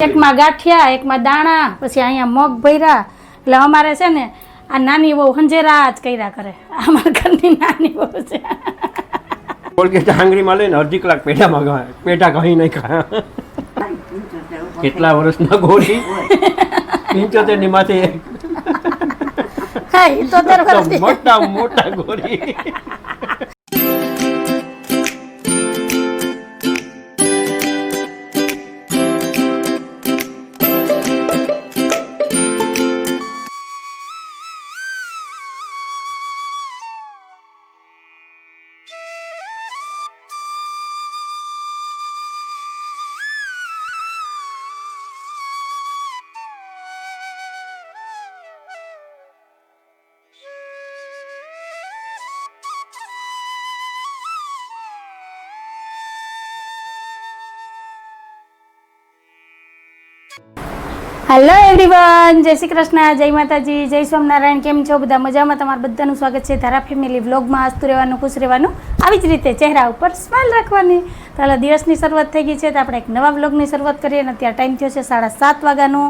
એકમાં ગાંઠિયા, એકમાં દાણા, પછી અહીંયા મગ ભર્યા. એટલે અમારે છે ને આ નાની બહુ હંજેરા જ કર્યા કરે. અમારા ઘરની નાની બહુ છે. કોલગેટ આંગળીમાં લઈને અડધી કલાક પેટા કહી નહીં ખા. કેટલા વર્ષના ગોળી 75 ની માથે હા 71 મોટા મોટા ગોળી. હેલો એવરીવન, જય શ્રી કૃષ્ણ, જય માતાજી, જય સ્વામિનારાયણ. કેમ છો બધા? મજામાં? તમારું બધાનું સ્વાગત છે ધારા ફેમિલી વ્લોગમાં. હસતું રહેવાનું, ખુશ રહેવાનું, આવી જ રીતે ચહેરા ઉપર સ્માઇલ રાખવાની. તો હાલ દિવસની શરૂઆત થઈ ગઈ છે, તો આપણે એક નવા વ્લોગની શરૂઆત કરીએ. અને અત્યારે ટાઈમ થયો છે 7:30 વાગ્યાનો.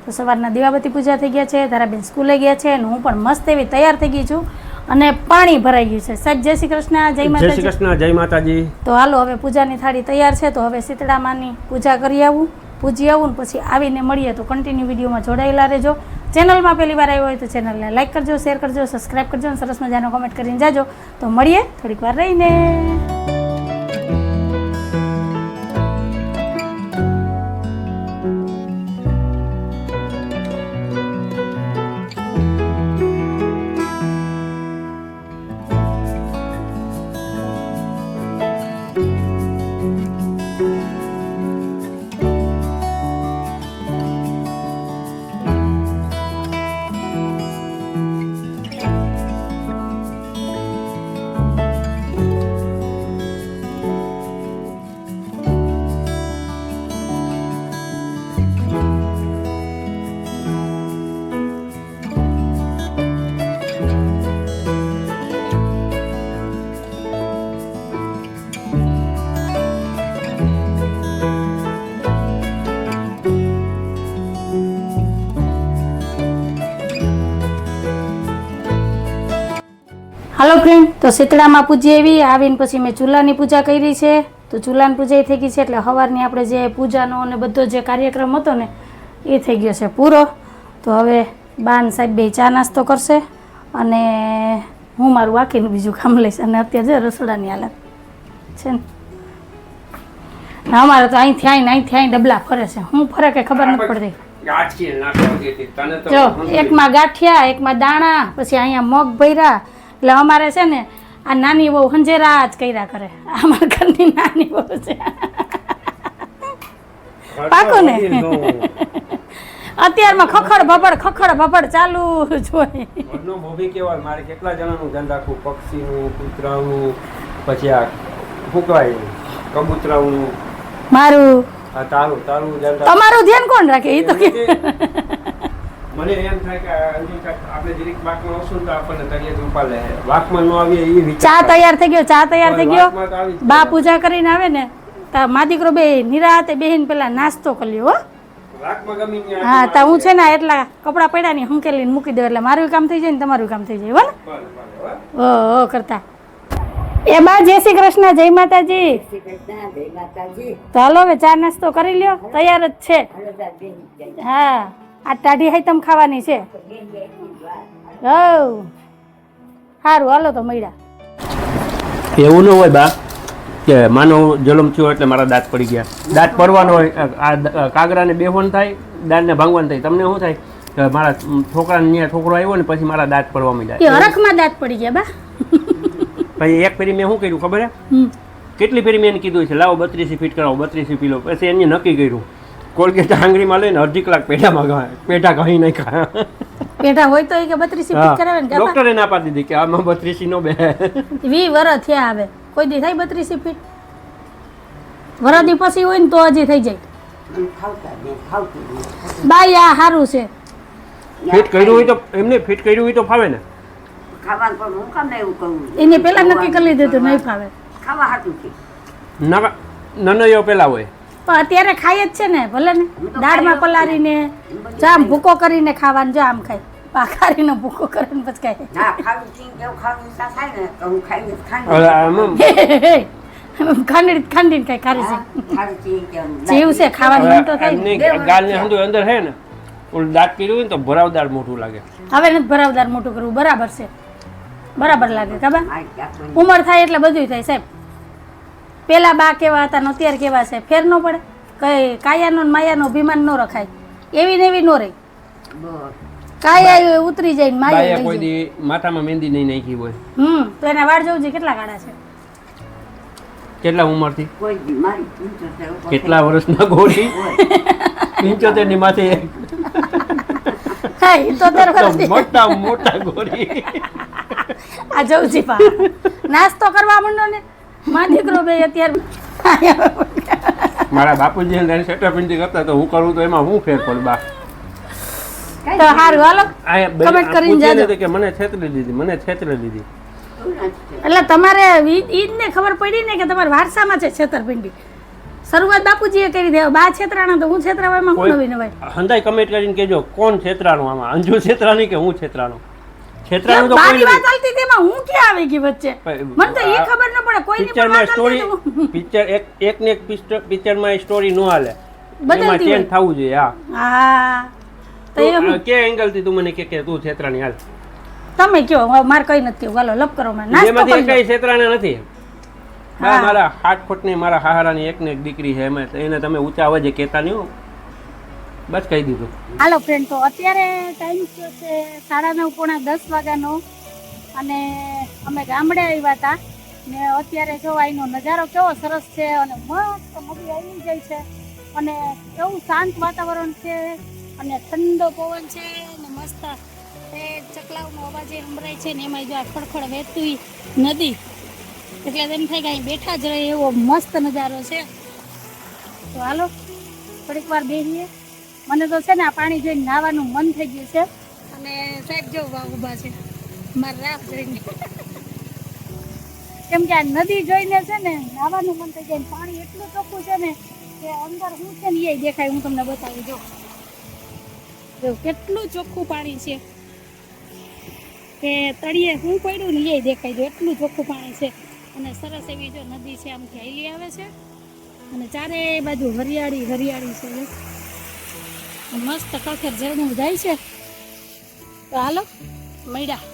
તો સવારના દીવાબત્તી પૂજા થઈ ગયા છે, ધારાબેન સ્કૂલે ગયા છે, અને હું પણ મસ્ત એવી તૈયાર થઈ ગઈ છું. અને પાણી ભરાઈ ગયું છે. સાહેબ જય શ્રી કૃષ્ણ, જય માતાજી. જય શ્રી કૃષ્ણ, જય માતાજી. તો હાલો હવે પૂજાની થાળી તૈયાર છે, તો હવે શીતળામાની પૂજા કરી આવું, પૂજી આવું ને પછી આવીને મળીએ. તો કન્ટિન્યુ વિડીયોમાં જોડાયેલા રહેજો. ચેનલમાં પહેલી વાર આવ્યો હોય તો ચેનલને લાઈક કરજો, શેર કરજો, સબસ્ક્રાઈબ કરજો અને સરસ મજાનો કોમેન્ટ કરીને જાજો. તો મળીએ થોડીક વાર રહીને. હાલો ફ્રેન્ડ, તો શીતળામાં પૂજી આવીને પછી મેં ચૂલાની પૂજા કરી છે. તો ચૂલાની પૂજા થઈ ગઈ છે, એટલે સવારની આપણે જે પૂજાનો અને બધો જે કાર્યક્રમ હતો ને એ થઈ ગયો છે પૂરો. તો હવે બાન સાહેબ બે ચા નાસ્તો કરશે અને હું મારું વાકીનું બીજું કામ લઈશ. અને અત્યારે જે રસોડાની હાલત છે ને, અમારે તો અહીંથી આવીને ડબલા ફરે છે. હું ફરે કંઈ ખબર નથી પડતી. જો એકમાં ગાંઠિયા, એકમાં દાણા, પછી અહીંયા મગ ભર્યા. એટલે અમારે છે ને આ નાની બહુ હંજેરા જ કર્યા કરે. અમારા ઘરની નાની બહુ છે. પાકો ને અત્યારમાં ખખડ ભબડ ચાલુ જ હોય. ઘરનો મોભી કેવાય. મારે કેટલા જણાનું ધ્યાન રાખવું, પક્ષીનું, કૂતરાનું, પછી આ ફૂકવાય કબૂતરાનું, મારું આ તારું ધ્યાન રાખવું. તમારું ધ્યાન કોણ રાખે? એ તો મને એમ થાય કે આપણે જરીક વાકમાં આવશું તો આપણને તરિયે રૂપા લે. વાકમાં ન આવીએ એ વિચાર. ચા તૈયાર થઈ ગયો. બા પૂજા કરીને આવે ને તો મા દીકરો બે નિરાતે બેહીને પેલા નાસ્તો કરી લ્યો. હા, તો હું છે ને એટલા કપડા પડ્યા ને હંકેલીને મૂકી દઉં, એટલે મારું કામ થઈ જાય ને તમારું કામ થઈ જાય. હો કરતા એ બા જય શ્રી કૃષ્ણ, જય માતાજી. તો હાલો હવે ચા નાસ્તો કરી લ્યો, તૈયાર જ છે. હા, આ ટાઢી હાઈતમ ખાવાની છે. સારું હાલો તો મળ્યા. એવું ન હોય બા કે માનો જલમ થયો એટલે મારા દાંત પડી ગયા. દાંત પડવાનો હોય, આ કાગરાને બેહવાનું થાય, દાંતને ભાંગવાનું થાય. તમને શું થાય કે મારા છોકરાને ત્યાં છોકરો આવ્યો ને પછી મારા દાંત પડવા માંડ્યા. હરખમાં દાંત પડી ગયા બા. પછી એક ફેરી મેં શું કર્યું ખબર હે? કેટલી ફેરી મેં એને કીધું છે લાવો 32 ફીટ કરાવો, 32 પીલો. પછી એને નક્કી કર્યું કોલગેટ આંગળીમાં લઈને અડધી કલાક પેટા કહી નહીં ખા. પેટા હોય તો કે 32 ફીટ કરાવે ને. ડોક્ટરે ના પાડી દીધી કે આમાં 32 નો બે 20 વર્ષ થયા. આવે કોઈ દી થાય 32 ફીટ? વરદી પછી હોય ને તો હજી થઈ જાય. બાઈ આ સારું છે. ફિટ કર્યું હોય તો એમને ફિટ કર્યું હોય તો ફાવે ને. ખાવાનું પણ હું કામ એવું કહું એને પેલા નક્કી કરી લીધું નહીં ફાવે. ખાવા હાટું છે નનયો પેલા હોય પણ અત્યારે ખાય જ છે ને ભલે ને દાળમાં પલાળીને જો આમ ભૂકો કરીને ખાવાનું જો આમ ખાય પાખારીનો ભૂકો કરીને પછી ખાય ના ખાવું ચીન કેવું ખાવું ઈચ્છા થાય ને તો હું ખાઈને હવે આમાં ખાંડી ખાંડીને ખાય ખારી છે ખાવું ચીન કેવું જીવ છે ખાવાનું મન તો થાય ને. એમની ગાલને હંધું અંદર છે ને ઓલું દાંત પીડ્યું હોય ને તો ભરાવદાર મોટું લાગે. હવે નથી ભરાવદાર મોટું કરવું બરાબર છે બરાબર લાગે ખબર આ ક્યાં કોઈ ઉંમર થાય એટલે બધું થાય સાહેબ પેલા બા કેવા હતા ને અત્યારે કેવા છે ફેર ન પડે કઈ કાયાનો ને માયાનો અભિમાન ન રખાય એવી ને એવી ન રહી બસ કાયા ઉતરી જાય ને માયા બાયા લઈ કોઈ જાય. દી માથામાં મહેંદી નહીં નાખી હોય. તો એના વાળ જોવું છે કેટલા કાળા છે કેટલા ઉંમરથી કોઈ દી મારી 75 ઉપર કેટલા વર્ષના ગોળી હોય. 75 ની માથે હા ઈ તો દર વર્ષે મોટા મોટા ગોળી. આ જવું છે પા નાસ્તો કરવા માંડો ને માં દીકરો બે અત્યારે મારા બાપુજી એને છેતરપિંડી કરતા તો હું કરું તો એમાં હું ફેર પડું બા. તો સારું હાલો આ બે- Comment આ કરીને પૂછે ને જાજો. તો કે મને છેતરી લીધી મને છેતરી લીધી. એવું નથી. એટલે તમારે ઈ જ ને ખબર પડી ને કે તમારા વારસામાં છે છેતરપિંડી શરૂઆત બાપુજીએ કરી દે બા છેતરાણા તો હું છેતરાવામાં હું નવી નવાય હંધાઈ કમેન્ટ કરીને કેજો કોણ છેતરાનું આમાં અંજુ છેતરાની કે હું છેતરાનો છેતરાનું તો કોઈ બાની વાત નથી. ચાલતી હતી એમાં હું ક્યાં આવી ગઈ વચ્ચે પણ મને તો એ ખબર ન પડે કોઈની પણ પિક્ચરમાં વાત સ્ટોરી ચાલતી હતી. પિક્ચર એક ને એક પિક્ચરમાં સ્ટોરી નો હાલે બદલતી એમાં ચેન્જ હોય. થવું જોઈએ. હા હા તો એ તું, કે એંગલ થી તું મને કે તું છેતરાની હાલ તમે કયો હવે મારે કઈ નથી કેવું હાલો લપ કરો મને નાસ્તો એમાંથી કરી લો. કઈ છેતરાના નથી. બા હા. મારા 8 ફૂટની મારા હાહારાની એક ને એક દીકરી છે એમાં એને તમે ઊંચા અવાજે કહેતા નહીં હો. બસ કહી દીધું. હાલો ફ્રેન્ડ તો અત્યારે ટાઈમ થયો છે 9:30 વાગ્યાનો અને અમે ગામડે આવ્યા હતા ને અત્યારે જો અહીંનો નજારો કેવો સરસ છે અને મસ્ત નદી આવી જાય છે અને કેવું શાંત વાતાવરણ છે અને ઠંડો પવન છે ને મસ્ત એ ચકલાઓનો અવાજ એ સંભળાય છે ને એમાં જો આ ખડખડ વહેતી નદી એટલે તેમ થાય કે અહીં બેઠા જ રહે એવો મસ્ત નજારો છે તો હાલો થોડીક વાર બેસીએ મને તો છે ને આ પાણી જોઈને નાહવાનું મન થઈ ગયું છે અને સાહેબ જો ઊભા છે મારા રાફ જોઈને કેમ કે આ નદી જોઈને છે ને નાહવાનું મન થઈ જાય ને પાણી એટલું ચોખ્ખું છે ને કે અંદર શું છે ને એ દેખાય હું તમને બતાવું જો કેટલું ચોખ્ખું પાણી છે કે તળિયે શું પડ્યું ને એ દેખાય જો એટલું ચોખ્ખું પાણી છે અને સરસ એવી જો નદી છે આમથી હાલી આવે છે અને ચારે બાજુ હરિયાળી હરિયાળી છે જો. મસ્ત ખખેર ઝરણું જાય છે તો હાલો મળ્યા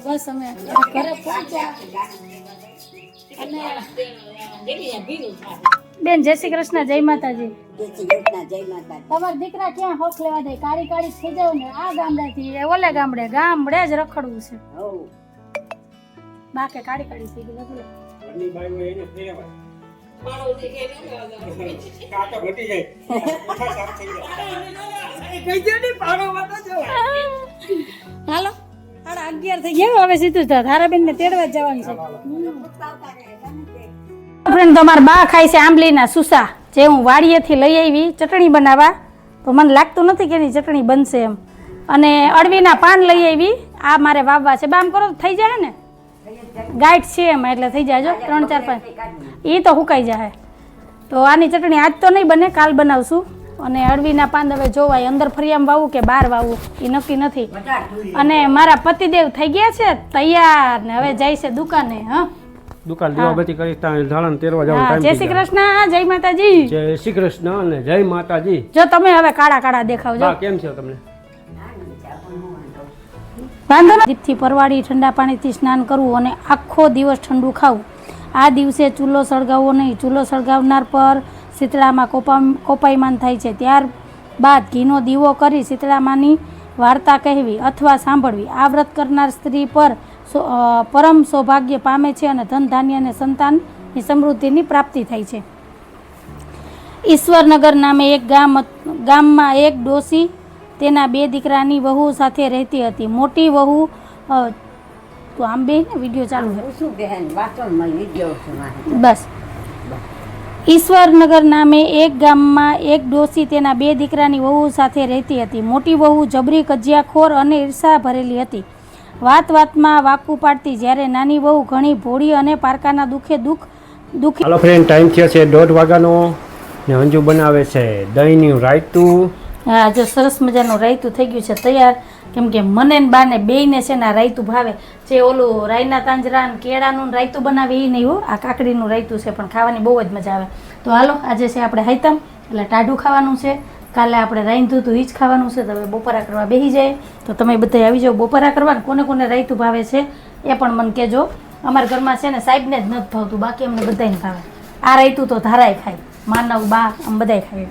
બસ અમે ઘરે પહોંચ્યા અને બેન જય શ્રી કૃષ્ણ જય માતાજી. જય શ્રી કૃષ્ણ, જય માતાજી. તમારા દીકરા ક્યાં હોખ લેવા દે કાળી કાળી થઈ જાવ ને આ ગામડેથી એ ઓલે ગામડે ગામડે જ રખડવું છે હોવ. બાકે કાળી કાળી થઈ ગઈ બોલો ઘરની બાઈઓ એને ફેરવાય. કાકા ઘટી જાય. મોટા સાફ થઈ જાય. હાલો 11 થઈ ગયા હવે સીધું ધારાબેન ને તેડવા જવાનું છે ફ્રેન્ડ તમારા બા ખાય છે આંબલીના સુસા જે હું વાડીએથી લઈ આવી ચટણી બનાવવા તો મને લાગતું નથી કે એની ચટણી બનશે એમ અને અળવીના પાન લઈ આવી આ મારે વાવવા છે બામ કરો તો થઈ જાય ને ગાઈડ છે એમાં એટલે થઈ જાય જો 3-4-5 એ તો હુકાઈ જાય તો આની ચટણી આજ તો નહીં બને કાલ બનાવશું અને અળવીના પાન હવે જોવાય અંદર ફરિયામાં વાવું કે બહાર વાવું એ નક્કી નથી અને મારા પતિદેવ થઈ ગયા છે તૈયાર ને હવે જાય છે દુકાને હા દુકાન દીવાબત્તી કરી ધાણા તેરવા જવાનો ટાઈમ જય શ્રી કૃષ્ણ જય માતાજી જય શ્રી કૃષ્ણ અને જય માતાજી જો તમે હવે કાળા કાળા દેખાવજો હા કેમ છે તમને વાંધો નથી દીપથી પરવાડી ઠંડા પાણીથી સ્નાન કરવું અને આખો દિવસ ઠંડુ ખાવું આ દિવસે ચૂલો સળગાવવો નહીં ચૂલો સળગાવનાર પર શીતળામાં કોપાયમાન થાય છે ત્યારબાદ ઘીનો દીવો કરી શીતળામાની વાર્તા કહેવી અથવા સાંભળવી આ વ્રત કરનાર સ્ત્રી પર પરમ સૌભાગ્ય પામે છે અને ધન ધાન્ય અને સંતાનની સમૃદ્ધિની પ્રાપ્તિ થાય છે ઈશ્વરનગર નામે એક ગામમાં એક ડોસી તેના 2 દીકરાની વહુ સાથે રહેતી હતી મોટી વહુ તો આમ બે ને વિડીયો ચાલુ છે શું બહેન વાસણમાં વિડીયો છે બસ ઈશ્વરનગર નામે એક ગામમાં એક ડોસી તેના 2 દીકરાની વહુ સાથે રહેતી હતી મોટી વહુ જબરી કજિયાખોર અને ઈર્ષા ભરેલી હતી વાતમાં વાકું પાડતી જ્યારે નાની વહુ ઘણી ભોળી અને પારકાના દુખી હાલો ફ્રેન્ડ ટાઈમ થયો છે 1:30 વાગ્યાનો ને અંજુ બનાવે છે દહીંનું રાયતું હા જો સરસ મજાનું રાયતું થઈ ગયું છે તૈયાર કેમ કે મને ને બાને બેયને છે ને આ રાયતું ભાવે જે ઓલું રાયના તાંજરા ને કેળાનું રાયતું બનાવે એ નહીં હો આ કાકડીનું રાયતું છે પણ ખાવાની બહુ જ મજા આવે તો હાલો આજે છે આપણે હાઈતમ એટલે ટાઢું ખાવાનું છે કાલે આપણે રાંધ્યું હતું એ જ ખાવાનું છે તો હવે બપોરા કરવા બેસી જાય તો તમે બધા આવી જાઓ બપોરા કરવા કોને કોને રાયતું ભાવે છે એ પણ મને કહેજો અમારા ઘરમાં છે ને સાહેબને જ નથી ભાવતું બાકી અમને બધાને ભાવે આ રાયતું તો ધારાય ખાય માનવ બા આમ બધાય ખાય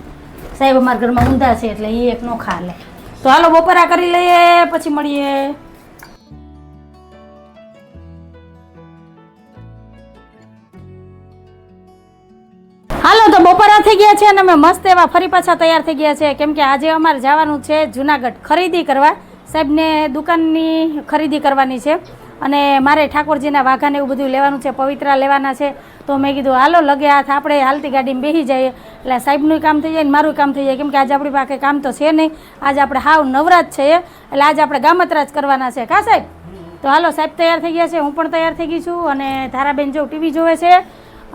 સાહેબ અમારા ઘરમાં ઊંધા છે એટલે એ એક નો ખા લે તો હાલો બપોરા કરી લઈએ પછી મળીએ હાલો તો બપોરા થઈ ગયા છે અને અમે મસ્ત એવા ફરી પાછા તૈયાર થઈ ગયા છે કેમ કે આજે અમારે જવાનું છે જુનાગઢ ખરીદી કરવા સાહેબને દુકાનની ખરીદી કરવાની છે અને મારે ઠાકોરજીના વાઘાને એવું બધું લેવાનું છે પવિત્રા લેવાના છે તો મેં કીધું હાલો લગે હાથ આપણે હાલતી ગાડીમાં બેસી જઈએ એટલે સાહેબનું કામ થઈ જાય ને મારું કામ થઈ જાય કેમ કે આજે આપણી પાસે કામ તો છે નહીં આજે આપણે હાવ નવરાત છે એટલે આજે આપણે ગામતરા જ કરવાના છે કા સાહેબ તો હાલો સાહેબ તૈયાર થઈ ગયા છે હું પણ તૈયાર થઈ ગઈ છું અને ધારાબેન જો ટીવી જોવે છે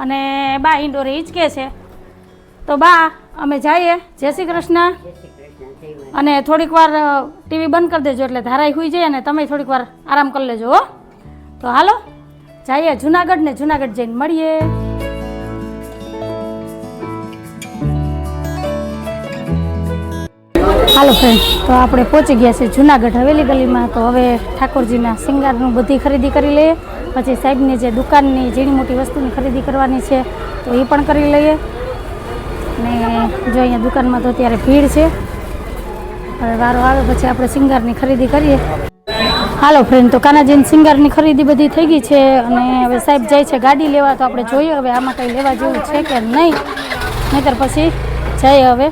અને બા ઇન્ડોરે હિંચકે છે તો બા અમે જઈએ જય શ્રી કૃષ્ણ અને થોડીક વાર ટીવી બંધ કરી દેજો એટલે ધારાઈ હોઈ જાય અને તમે થોડીક વાર આરામ કરી લેજો હો તો હાલો જઈએ જુનાગઢ ને જુનાગઢ જઈને મળીએ હાલો ફ્રેન્ડ તો આપણે પહોંચી ગયા છે જુનાગઢ હવેલી ગલીમાં તો હવે ઠાકોરજીના શિંગારનું બધી ખરીદી કરી લઈએ પછી સાહેબની જે દુકાનની ઝીણી મોટી વસ્તુની ખરીદી કરવાની છે તો એ પણ કરી લઈએ ને જો અહીંયા દુકાનમાં તો અત્યારે ભીડ છે હવે વારો આવે પછી આપણે શિંગારની ખરીદી કરીએ હાલો ફ્રેન્ડ તો કાનાજીની શિંગારની ખરીદી બધી થઈ ગઈ છે અને હવે સાહેબ જાય છે ગાડી લેવા તો આપણે જોઈએ હવે આમાં કંઈ લેવા જેવું છે કે નહીં નહીંતર પછી જઈએ હવે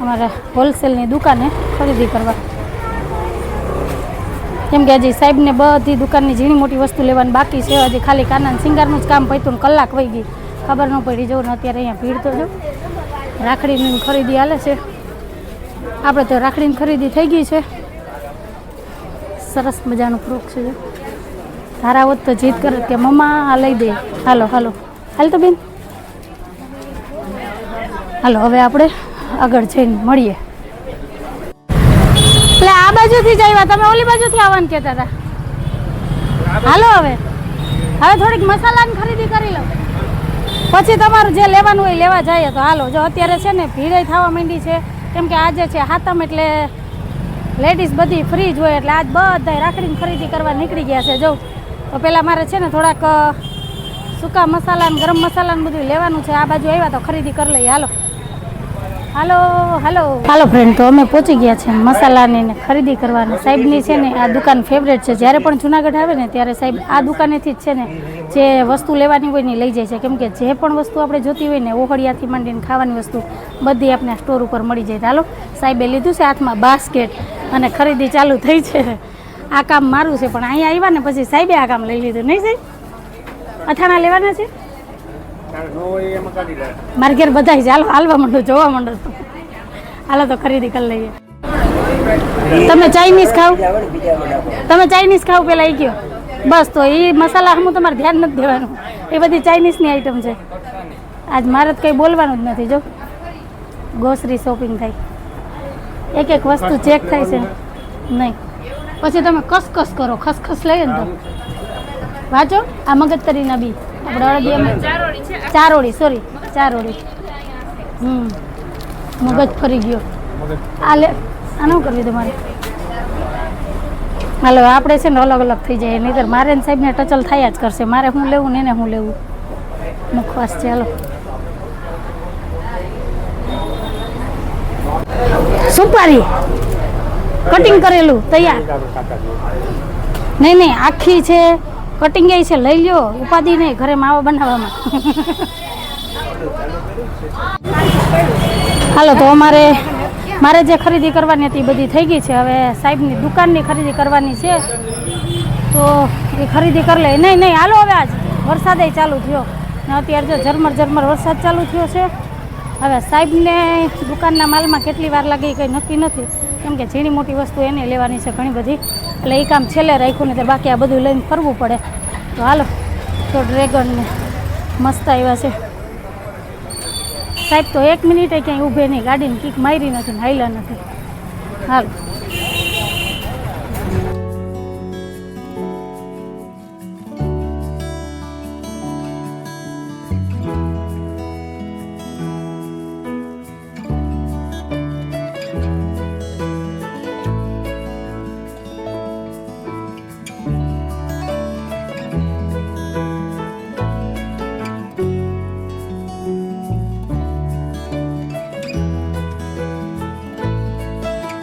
અમારા હોલસેલની દુકાને ખરીદી કરવા કેમ કે હજી સાહેબને બધી દુકાનની ઝીણી મોટી વસ્તુ લેવાની બાકી છે હજી ખાલી કાના શિંગારનું જ કામ પત્યું કલાક વહી ગઈ ખબર ન પડી જવું ને અત્યારે અહીંયા ભીડ તો જો રાખડીની ખરીદી હાલે છે આપણે તો રાખડીની ખરીદી થઈ ગઈ છે સરસ મજાનું ફ્રોક છે ધારા હોત તો જીદ કરે કે મમ્મા આ લઈ દે હાલો હાલો હાલ તો બેન હાલો હવે આપણે આગળ જઈને મળીએ એટલે આ બાજુથી જ આવ્યા તમે ઓલી બાજુથી આવવાનું કહેતા હતા હાલો હવે થોડીક મસાલાની ખરીદી કરી લો પછી તમારું જે લેવાનું હોય લેવા જઈએ તો હાલો જો અત્યારે છે ને ભીડ થવા માંડી છે કેમ કે આજે છે હાતમ એટલે લેડીઝ બધી ફ્રી જ હોય એટલે આજ બધા રાખડીની ખરીદી કરવા નીકળી ગયા છે જો તો પહેલાં મારે છે ને થોડાક સૂકા મસાલા ને ગરમ મસાલા ને બધું લેવાનું છે આ બાજુ આવ્યા તો ખરીદી કરી લઈએ હાલો હાલો હાલો હાલો ફ્રેન્ડ તો અમે પહોંચી ગયા છે મસાલાની ને ખરીદી કરવાની સાહેબની છે ને આ દુકાન ફેવરેટ છે જ્યારે પણ જુનાગઢ આવે ને ત્યારે સાહેબ આ દુકાનેથી જ છે ને જે વસ્તુ લેવાની હોય ને લઈ જાય છે કેમ કે જે પણ વસ્તુ આપણે જોતી હોય ને ઓહળિયાથી માંડીને ખાવાની વસ્તુ બધી આપણે સ્ટોર ઉપર મળી જાય હાલો સાહેબે લીધું છે હાથમાં બાસ્કેટ અને ખરીદી ચાલુ થઈ છે આ કામ મારું છે પણ અહીંયા આવ્યા ને પછી સાહેબે આ કામ લઈ લીધું નહીં સાહેબ અથાણા લેવાના છે મારે ઘેર બધા ચાલો હાલવા માંડો જોવા માંડો હાલો તો ખરીદી કરી લઈએ તમે ચાઇનીઝ ખાવ તમે ચાઇનીઝ ખાવ પેલા એ કયો બસ તો એ મસાલા હું તમારે ધ્યાન નથી દેવાનું એ બધી ચાઇનીઝની આઈટમ છે આજ મારે તો કંઈ બોલવાનું જ નથી જો ગ્રોસરી શોપિંગ થાય એક એક વસ્તુ ચેક થાય છે નહીં પછી તમે કસકસ કરો ખસખસ લઈએ ને તો વાંચો આ મગજતરીના બી આપણે અડદિયામાં ચારોળી સોરી ચારોળી મગજ ફરી ગયો આ લે આનું કરવી તમારે હાલો આપણે છે ને અલગ અલગ થઈ જાય નહીંતર મારે ને સાહેબને ટચલ થયા જ કરશે મારે હું લેવું ને એને હું લેવું મુખવાસ છે હાલો સુપારી કટિંગ કરેલું તૈયાર નહીં નહીં આખી છે કટિંગ એ છે લઈ લ્યો ઉપાધિ નહીં ઘરે માવા બનાવવામાં હાલો તો મારે જે ખરીદી કરવાની હતી એ બધી થઈ ગઈ છે હવે સાહેબની દુકાનની ખરીદી કરવાની છે તો એ ખરીદી કરી લે નહીં હાલો હવે આજ વરસાદે ચાલુ થયો ને અત્યારે જો ઝરમર વરસાદ ચાલુ થયો છે હવે સાહેબને દુકાનના માલમાં કેટલી વાર લાગે એ કંઈ નક્કી નથી કેમ કે ઝીણી મોટી વસ્તુ એને લેવાની છે ઘણી બધી એટલે એ કામ છેલ્લે રાખ્યું ને તે બાકી આ બધું લઈને ફરવું પડે તો હાલો તો ડ્રેગનને મસ્ત આવ્યા છે સાહેબ તો 1 મિનિટે ક્યાંય ઊભે નહીં ગાડીને કીક મારી નથી હાઈલા નથી હાલ